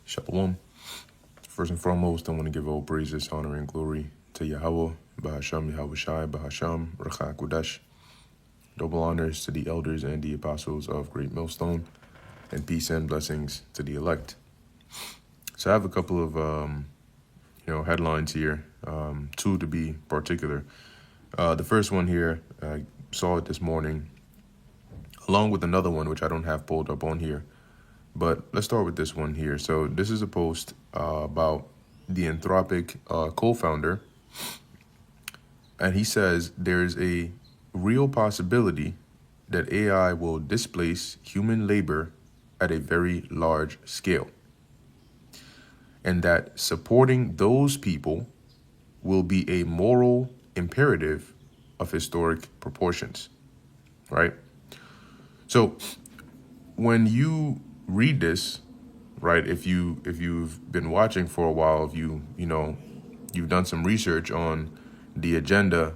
Shalom. First and foremost, I want to give all praises, honor, and glory to Yahweh, Bahasham Yahweh Shai, Bahasham, Rachak Kudash. Double honors to the elders and the apostles of Great Millstone, and peace and blessings to the elect. So I have a couple of headlines here, two to be particular. The first one here, I saw it this morning, along with another one which I don't have pulled up on here. But let's start with this one here. So this is a post about the Anthropic co-founder. And he says there's a real possibility that AI will displace human labor at a very large scale. And that supporting those people will be a moral imperative of historic proportions, right? So when you read this, right, if you've been watching for a while, if you've done some research on the agenda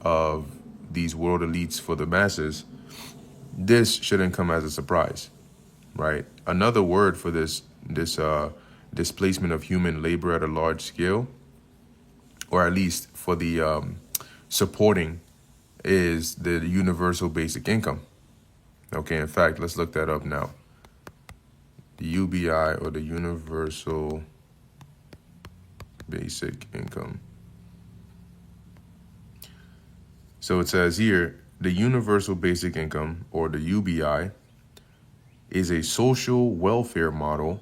of these world elites for the masses, this shouldn't come as a surprise, right? Another word for this displacement of human labor at a large scale, or at least for the supporting, is the universal basic income. Okay, in fact, let's look that up now. The UBI, or the Universal Basic Income. So it says here, the Universal Basic Income, or the UBI, is a social welfare model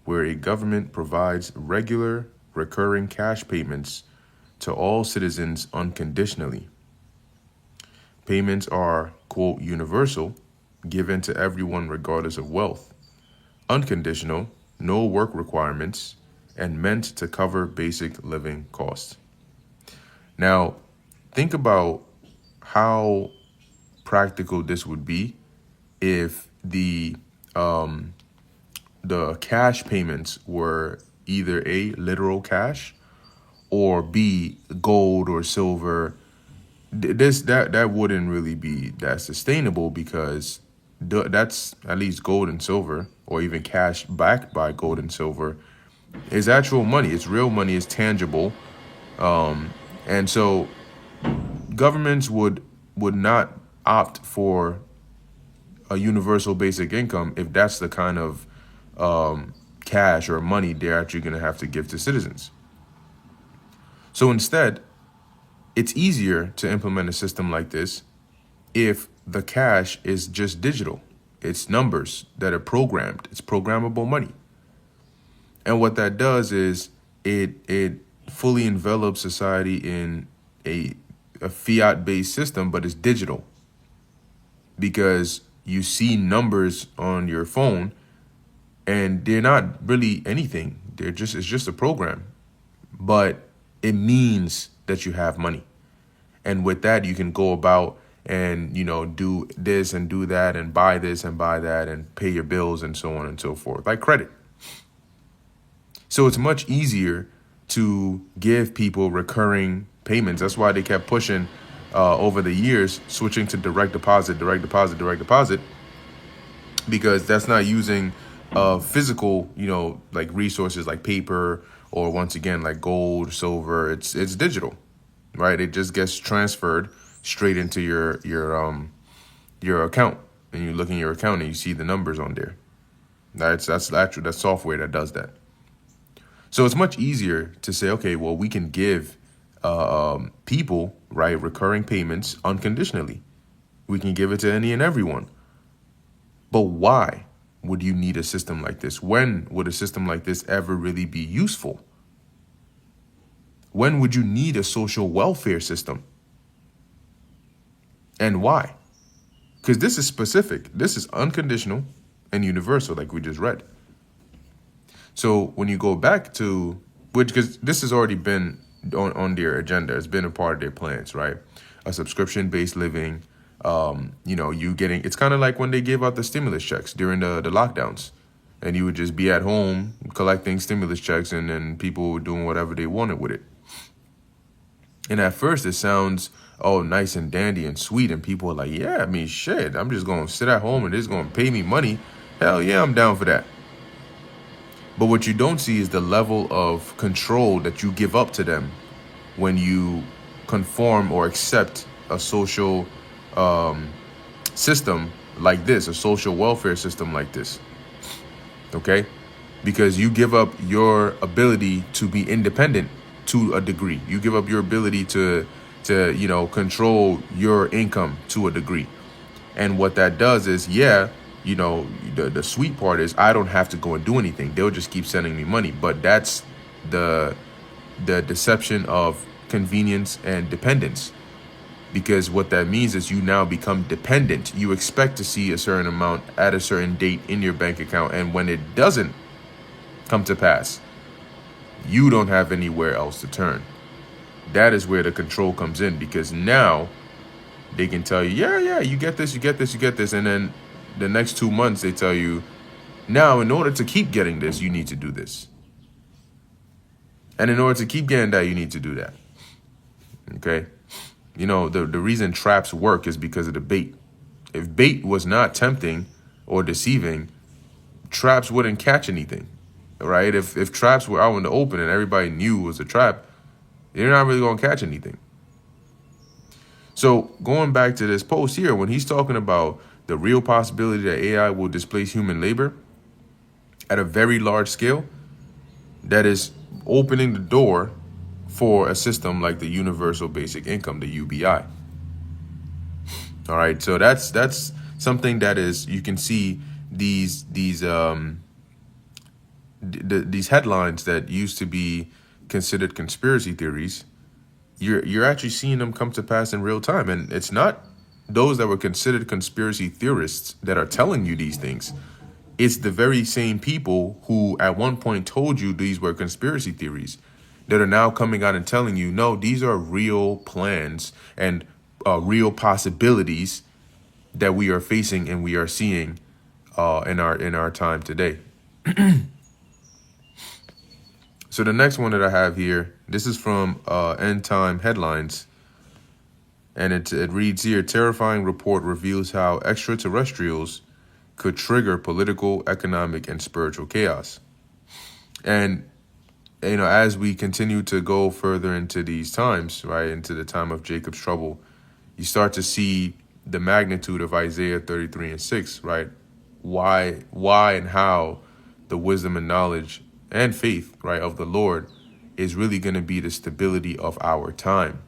where a government provides regular, recurring cash payments to all citizens unconditionally. Payments are, quote, universal, given to everyone regardless of wealth, unconditional, no work requirements, and meant to cover basic living costs. Now, think about how practical this would be if the cash payments were either A, literal cash, or B, gold or silver. That wouldn't really be that sustainable, because that's, at least gold and silver, or even cash backed by gold and silver, is actual money. It's real money. It's tangible. And so governments would not opt for a universal basic income if that's the kind of cash or money they're actually going to have to give to citizens. So instead, it's easier to implement a system like this if the cash is just digital. It's numbers that are programmed. It's programmable money. And what that does is it fully envelops society in a fiat-based system, but it's digital, because you see numbers on your phone and they're not really anything. It's just a program, but it means that you have money. And with that, you can go about and, do this and do that and buy this and buy that and pay your bills and so on and so forth, like credit. So it's much easier to give people recurring payments. That's why they kept pushing over the years, switching to direct deposit, because that's not using physical, like resources like paper, or once again, like gold, silver. It's digital, right? It just gets transferred straight into your account, and you look in your account and you see the numbers on there. That's software that does that. So it's much easier to say, okay, well, we can give people, right, recurring payments unconditionally. We can give it to any and everyone. But why would you need a system like this? When would a system like this ever really be useful? When would you need a social welfare system? And why? Because this is specific. This is unconditional and universal, like we just read. So when you go back to, because this has already been on their agenda, it's been a part of their plans, right? A subscription-based living, you getting, it's kind of like when they gave out the stimulus checks during the lockdowns, and you would just be at home collecting stimulus checks, and then people were doing whatever they wanted with it. And at first it sounds, nice and dandy and sweet, and people are like, yeah, I mean, shit, I'm just going to sit at home and it's going to pay me money. Hell yeah, I'm down for that. But what you don't see is the level of control that you give up to them when you conform or accept a social system like this, a social welfare system like this. Okay? Because you give up your ability to be independent to a degree. You give up your ability to control your income to a degree. And what that does is, the sweet part is I don't have to go and do anything. They'll just keep sending me money. But that's the deception of convenience and dependence. Because what that means is you now become dependent. You expect to see a certain amount at a certain date in your bank account. And when it doesn't come to pass, you don't have anywhere else to turn. That is where the control comes in, because now they can tell you, yeah, you get this, you get this, you get this. And then the next 2 months, they tell you, now, in order to keep getting this, you need to do this. And in order to keep getting that, you need to do that. Okay? The reason traps work is because of the bait. If bait was not tempting or deceiving, traps wouldn't catch anything, right? If traps were out in the open and everybody knew it was a trap, you're not really going to catch anything. So going back to this post here, when he's talking about the real possibility that AI will displace human labor at a very large scale, that is opening the door for a system like the Universal Basic Income, the UBI. All right, so that's something that is, you can see these headlines that used to be considered conspiracy theories. You're actually seeing them come to pass in real time, and it's not those that were considered conspiracy theorists that are telling you these things. It's the very same people who at one point told you these were conspiracy theories that are now coming out and telling you, no, these are real plans and real possibilities that we are facing and we are seeing in our time today. So the next one that I have here, this is from End Time Headlines, and it reads here: terrifying report reveals how extraterrestrials could trigger political, economic, and spiritual chaos. And as we continue to go further into these times, right, into the time of Jacob's trouble, you start to see the magnitude of Isaiah 33:6, right? Why and how the wisdom and knowledge and faith, right, of the Lord is really going to be the stability of our time.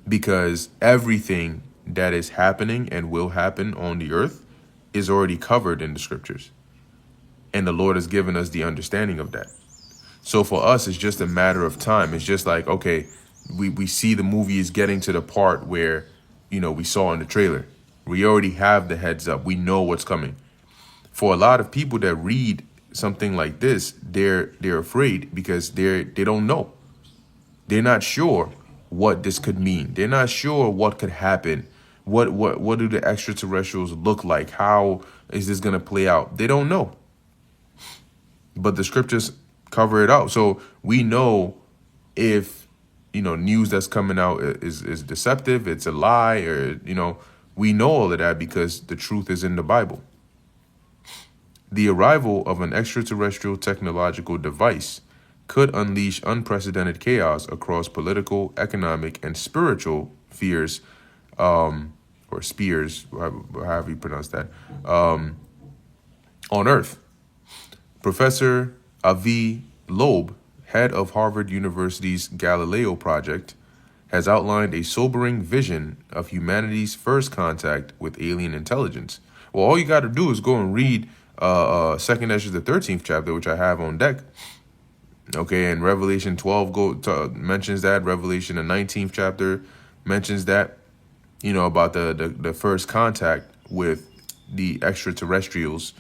Because everything that is happening and will happen on the earth is already covered in the scriptures. And the Lord has given us the understanding of that. So for us, it's just a matter of time. It's just like, okay, we see the movie is getting to the part where, we saw in the trailer. We already have the heads up. We know what's coming. For a lot of people that read something like this, they're afraid because they don't know. They're not sure what this could mean. They're not sure what could happen. What do the extraterrestrials look like? How is this going to play out? They don't know. But the scriptures cover it out. So we know if, news that's coming out is deceptive, it's a lie, or, we know all of that because the truth is in the Bible. The arrival of an extraterrestrial technological device could unleash unprecedented chaos across political, economic, and spiritual spheres, or spheres, however you pronounce that, on Earth. Professor Avi Loeb, head of Harvard University's Galileo Project, has outlined a sobering vision of humanity's first contact with alien intelligence. Well, all you got to do is go and read 2nd Ezra, the 13th chapter, which I have on deck. Okay, and Revelation 12 mentions that. Revelation, the 19th chapter, mentions that, about the first contact with the extraterrestrials,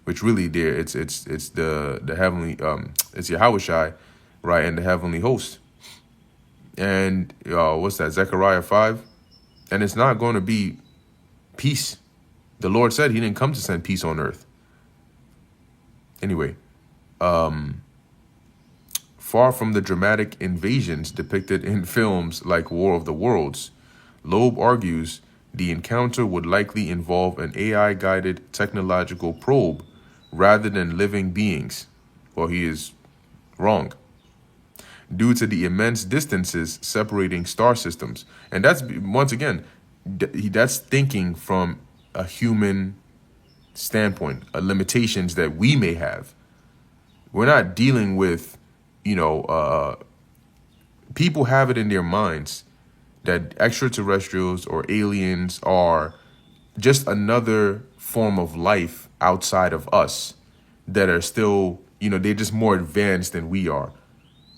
which really it's the heavenly, it's Yahushai, right, and the heavenly host. And what's that, Zechariah 5? And it's not going to be peace. The Lord said he didn't come to send peace on earth. Anyway, far from the dramatic invasions depicted in films like War of the Worlds, Loeb argues the encounter would likely involve an AI-guided technological probe rather than living beings. Well, he is wrong. Due to the immense distances separating star systems. And that's, once again, that's thinking from a human standpoint, limitations that we may have. We're not dealing with, people have it in their minds that extraterrestrials or aliens are just another form of life outside of us that are still, they're just more advanced than we are.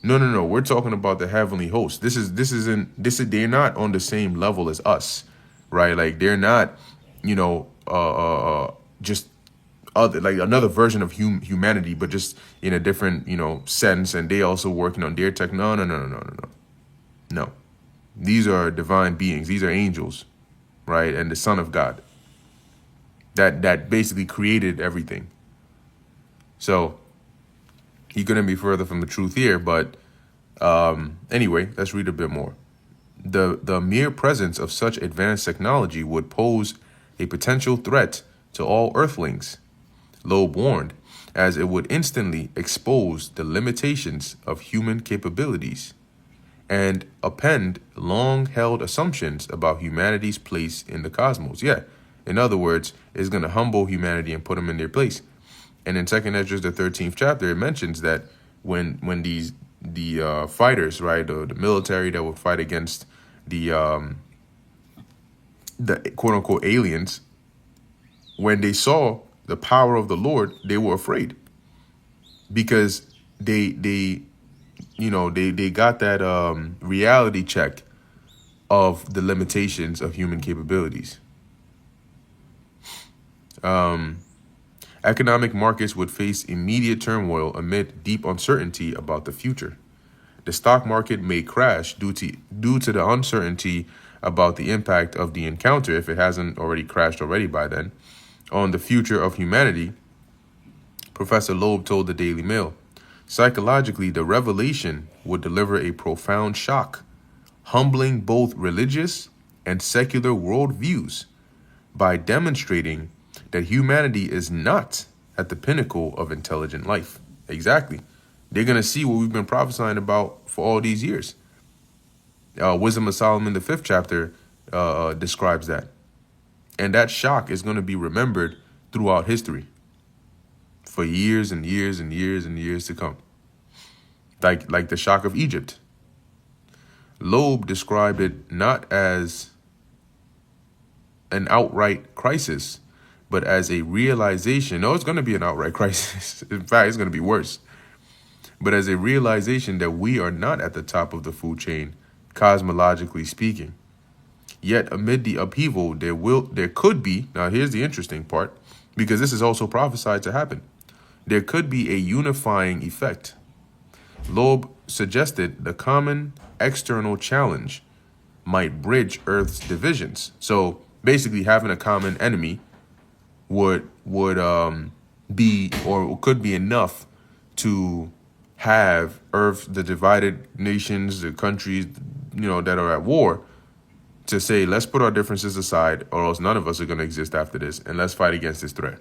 No. We're talking about the heavenly host. They're not on the same level as us, right? Like they're not, just other, like another version of humanity, but just in a different, sense. And they also working on their tech. No. These are divine beings. These are angels, right? And the Son of God that basically created everything. So he couldn't be further from the truth here. But anyway, let's read a bit more. The mere presence of such advanced technology would pose a potential threat to all Earthlings, Loeb warned, as it would instantly expose the limitations of human capabilities and append long-held assumptions about humanity's place in the cosmos. Yeah, in other words, it's going to humble humanity and put them in their place. And in 2nd Esdras, the 13th chapter, it mentions that when the fighters, right, the military that would fight against the quote-unquote aliens, when they saw the power of the Lord, they were afraid because they got that reality check of the limitations of human capabilities. Economic markets would face immediate turmoil amid deep uncertainty about the future. The stock market may crash due to the uncertainty about the impact of the encounter, if it hasn't already crashed already by then, on the future of humanity, Professor Loeb told the Daily Mail. Psychologically, the revelation would deliver a profound shock, humbling both religious and secular worldviews by demonstrating that humanity is not at the pinnacle of intelligent life. Exactly. They're going to see what we've been prophesying about for all these years. Wisdom of Solomon, the 5th chapter, describes that. And that shock is going to be remembered throughout history for years and years and years and years to come. Like the shock of Egypt. Loeb described it not as an outright crisis, but as a realization. No, it's going to be an outright crisis. In fact, it's going to be worse. But as a realization that we are not at the top of the food chain, cosmologically speaking. Yet amid the upheaval, there could be, now here's the interesting part, because this is also prophesied to happen. There could be a unifying effect. Loeb suggested the common external challenge might bridge Earth's divisions. So basically having a common enemy would be, or could be enough to have Earth, the divided nations, the countries, that are at war, to say, let's put our differences aside, or else none of us are going to exist after this, and let's fight against this threat.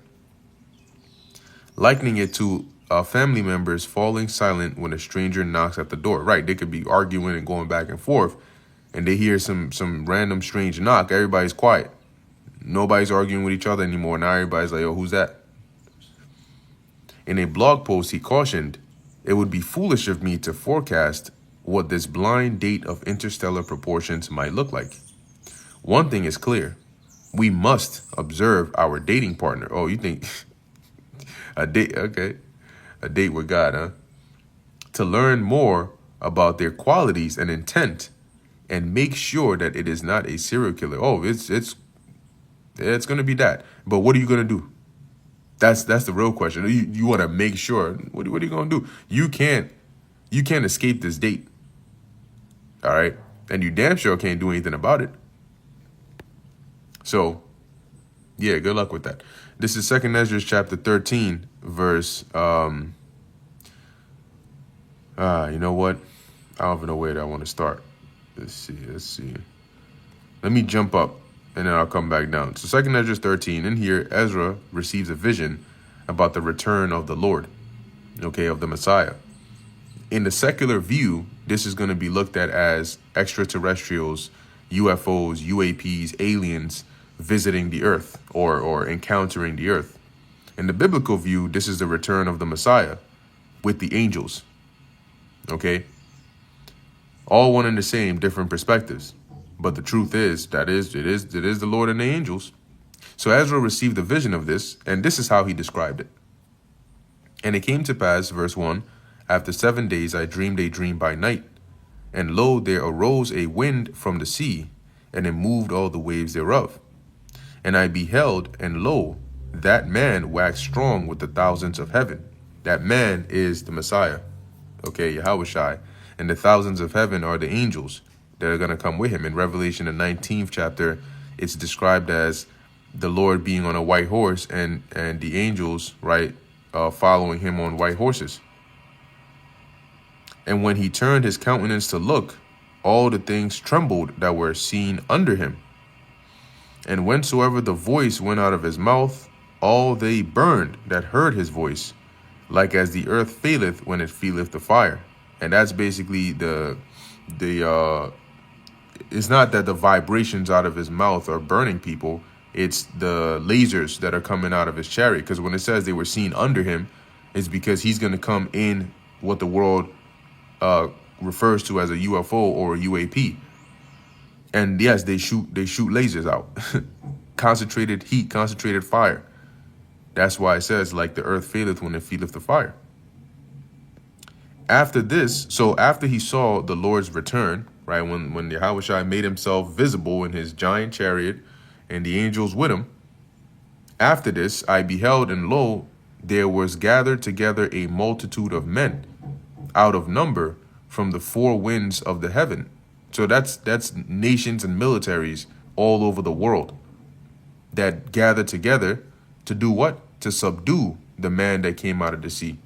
Likening it to family members falling silent when a stranger knocks at the door. Right, they could be arguing and going back and forth, and they hear some random strange knock. Everybody's quiet. Nobody's arguing with each other anymore. Now everybody's like, oh, who's that? In a blog post, he cautioned, it would be foolish of me to forecast what this blind date of interstellar proportions might look like. One thing is clear. We must observe our dating partner. Oh, you think a date? Okay. A date with God, huh? To learn more about their qualities and intent and make sure that it is not a serial killer. Oh, it's going to be that. But what are you going to do? That's the real question. You want to make sure. What are you going to do? You can't escape this date. All right? And you damn sure can't do anything about it. So, yeah, good luck with that. This is 2nd Esdras chapter 13, verse, you know what? I don't even know where I want to start. Let's see. Let me jump up, and then I'll come back down. So 2nd Esdras 13, in here, Ezra receives a vision about the return of the Lord. okay, of the Messiah. In the secular view, this is going to be looked at as extraterrestrials, UFOs, UAPs, aliens visiting the earth or encountering the earth. In the biblical view, this is the return of the Messiah with the angels. Okay? All one and the same, different perspectives. But the truth is, it is the Lord and the angels. So Ezra received a vision of this, and this is how he described it. And it came to pass, verse 1, after 7 days I dreamed a dream by night, and lo, there arose a wind from the sea, and it moved all the waves thereof. And I beheld, and lo, that man waxed strong with the thousands of heaven. That man is the Messiah, okay, Yahushai. And the thousands of heaven are the angels that are going to come with him. In Revelation, the 19th chapter, it's described as the Lord being on a white horse and the angels, right, following him on white horses. And when he turned his countenance to look, all the things trembled that were seen under him. And whensoever the voice went out of his mouth, all they burned that heard his voice, like as the earth faileth when it feeleth the fire. And that's basically it's not that the vibrations out of his mouth are burning people. It's the lasers that are coming out of his chariot. Because when it says they were seen under him, it's because he's going to come in what the world refers to as a UFO or a UAP. And yes, they shoot lasers out. Concentrated heat, concentrated fire. That's why it says, like the earth faileth when it feeleth the fire. After this, so after he saw the Lord's return, right, when Yahushua made himself visible in his giant chariot and the angels with him, after this I beheld, and lo, there was gathered together a multitude of men out of number from the four winds of the heaven. So that's nations and militaries all over the world that gathered together to do what? To subdue the man that came out of the sea.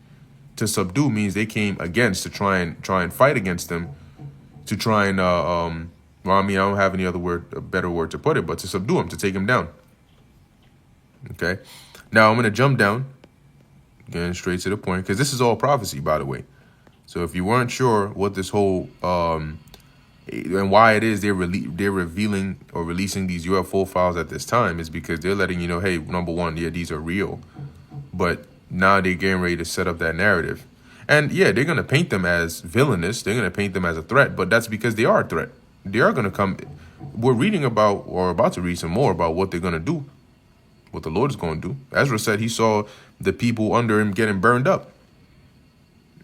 To subdue means they came against, to try and fight against them, to try and well, I mean, I don't have any other word, a better word to put it, but to subdue him, to take him down. Okay, now I'm going to jump down, getting straight to the point, because this is all prophecy, by the way. So if you weren't sure what this whole and why it is they're revealing or releasing these UFO files at this time, is because they're letting you know, hey, number one, yeah, these are real, but now they're getting ready to set up that narrative. And yeah, they're going to paint them as villainous. They're going to paint them as a threat, but that's because they are a threat. They are going to come. We're reading about, or about to read some more about what they're going to do, what the Lord is going to do. Ezra said he saw the people under him getting burned up.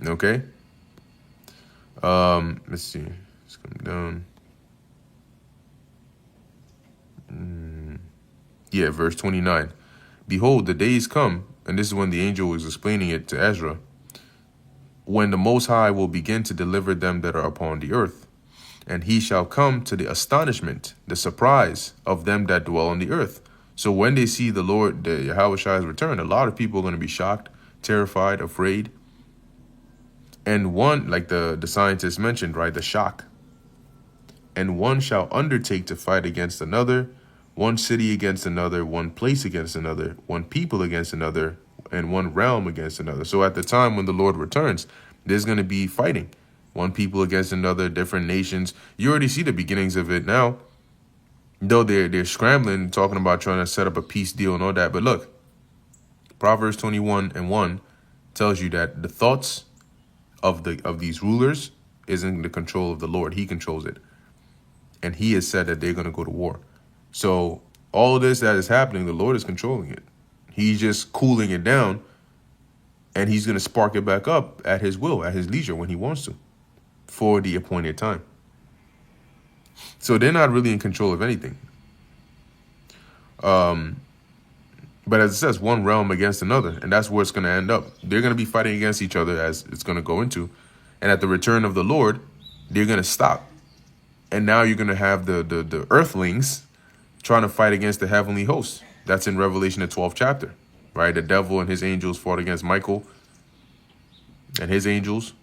Okay. Let's see. Let's come down. Yeah, verse 29. Behold, the days come, and this is when the angel was explaining it to Ezra, when the Most High will begin to deliver them that are upon the earth. And he shall come to the astonishment, the surprise of them that dwell on the earth. So when they see the Lord, the Yahushua's return, a lot of people are going to be shocked, terrified, afraid. And one, like the scientists mentioned, right, the shock. And one shall undertake to fight against another, one city against another, one place against another, one people against another, and one realm against another. So at the time when the Lord returns, there's going to be fighting. One people against another, different nations. You already see the beginnings of it now. Though they're scrambling, talking about trying to set up a peace deal and all that. But look, Proverbs 21:1 tells you that the thoughts of these rulers is in the control of the Lord. He controls it. And he has said that they're going to go to war. So all of this that is happening, the Lord is controlling it. He's just cooling it down, and he's going to spark it back up at his will, at his leisure, when he wants to, for the appointed time. So they're not really in control of anything. But as it says, one realm against another, and that's where it's going to end up. They're going to be fighting against each other, as it's going to go into. And at the return of the Lord, they're going to stop. And now you're going to have the earthlings trying to fight against the heavenly hosts. That's in Revelation, the 12th chapter, right? The devil and his angels fought against Michael and his angels.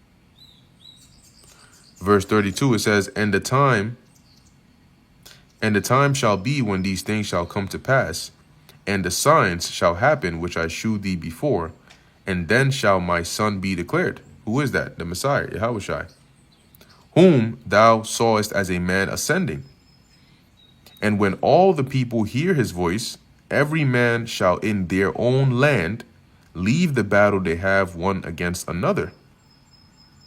Verse 32, it says, And the time shall be when these things shall come to pass, and the signs shall happen which I shewed thee before, and then shall my son be declared. Who is that? The Messiah, Yahushai, whom thou sawest as a man ascending. And when all the people hear his voice, every man shall in their own land leave the battle they have one against another.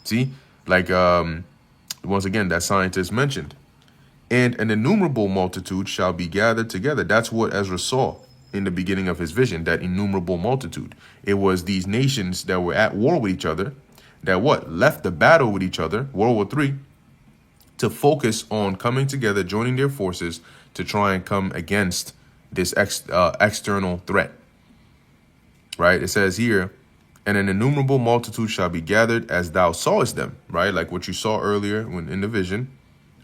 See, like once again, that scientist mentioned. And an innumerable multitude shall be gathered together. That's what Ezra saw in the beginning of his vision, that innumerable multitude. It was these nations that were at war with each other, that left the battle with each other, World War III, to focus on coming together, joining their forces to try and come against this external threat. Right? It says here, and an innumerable multitude shall be gathered as thou sawest them, right? Like what you saw earlier when in the vision,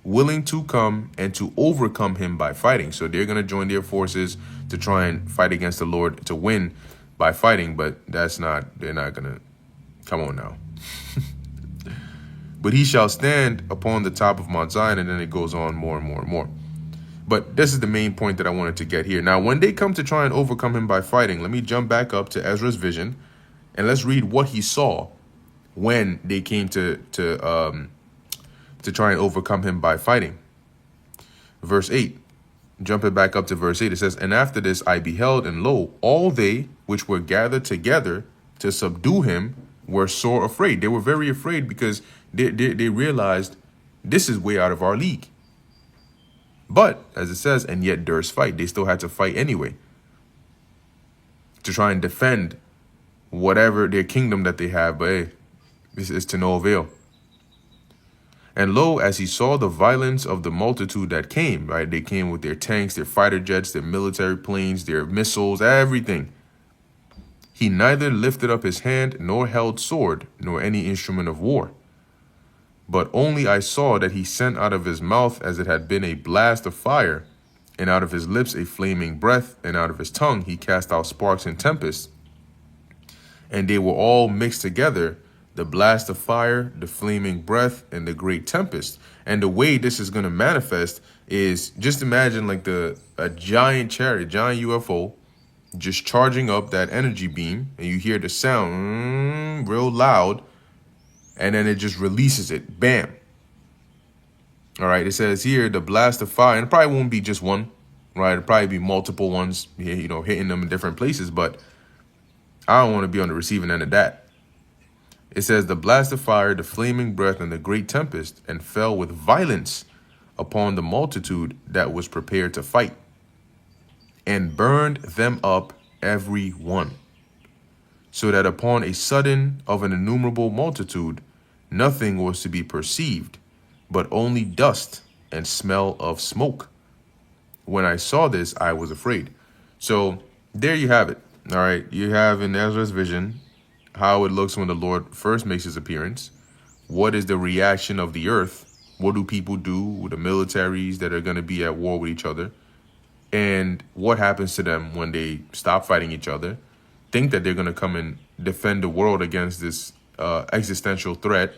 willing to come and to overcome him by fighting. So they're going to join their forces to try and fight against the Lord, to win by fighting, but they're not going to, come on now. But he shall stand upon the top of Mount Zion, and then it goes on more and more and more. But this is the main point that I wanted to get here. Now, when they come to try and overcome him by fighting, let me jump back up to Ezra's vision, and let's read what he saw when they came to try and overcome him by fighting. Verse 8, jumping back up to verse 8, it says, and after this I beheld, and lo, all they which were gathered together to subdue him were sore afraid. They were very afraid because they realized this is way out of our league. But, as it says, and yet durst fight. They still had to fight anyway to try and defend whatever their kingdom that they have. But hey, this is to no avail. And lo, as he saw the violence of the multitude that came, right? They came with their tanks, their fighter jets, their military planes, their missiles, everything. He neither lifted up his hand, nor held sword, nor any instrument of war. But only I saw that he sent out of his mouth as it had been a blast of fire, and out of his lips a flaming breath, and out of his tongue he cast out sparks and tempests. And they were all mixed together, the blast of fire, the flaming breath, and the great tempest. And the way this is going to manifest is, just imagine like a giant chariot, giant UFO, just charging up that energy beam, and you hear the sound real loud, and then it just releases it. Bam. All right, it says here, the blast of fire, and it probably won't be just one, right? It'll probably be multiple ones, you know, hitting them in different places, but I don't want to be on the receiving end of that. It says, the blast of fire, the flaming breath, and the great tempest, and fell with violence upon the multitude that was prepared to fight, and burned them up every one, so that upon a sudden of an innumerable multitude, nothing was to be perceived, but only dust and smell of smoke. When I saw this, I was afraid. So there you have it. All right, you have in Ezra's vision how it looks when the Lord first makes his appearance. What is the reaction of the earth? What do people do with the militaries that are going to be at war with each other? And what happens to them when they stop fighting each other, think that they're going to come and defend the world against this existential threat,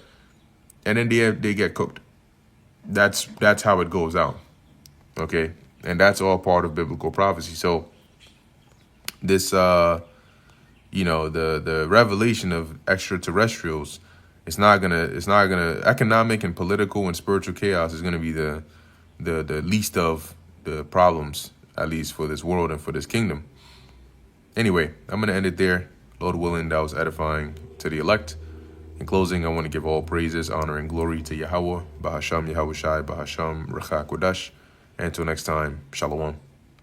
and then they get cooked. That's how it goes out. Okay, and that's all part of biblical prophecy. So this you know, the revelation of extraterrestrials, it's not gonna economic and political and spiritual chaos is gonna be the least of the problems, at least for this world and for this kingdom. Anyway, I'm gonna end it there. Lord willing, that was edifying to the elect. In closing, I want to give all praises, honor, and glory to Yahweh, Bahasham Yahushai, Bahasham Rachak Kodash. And until next time, Shalom.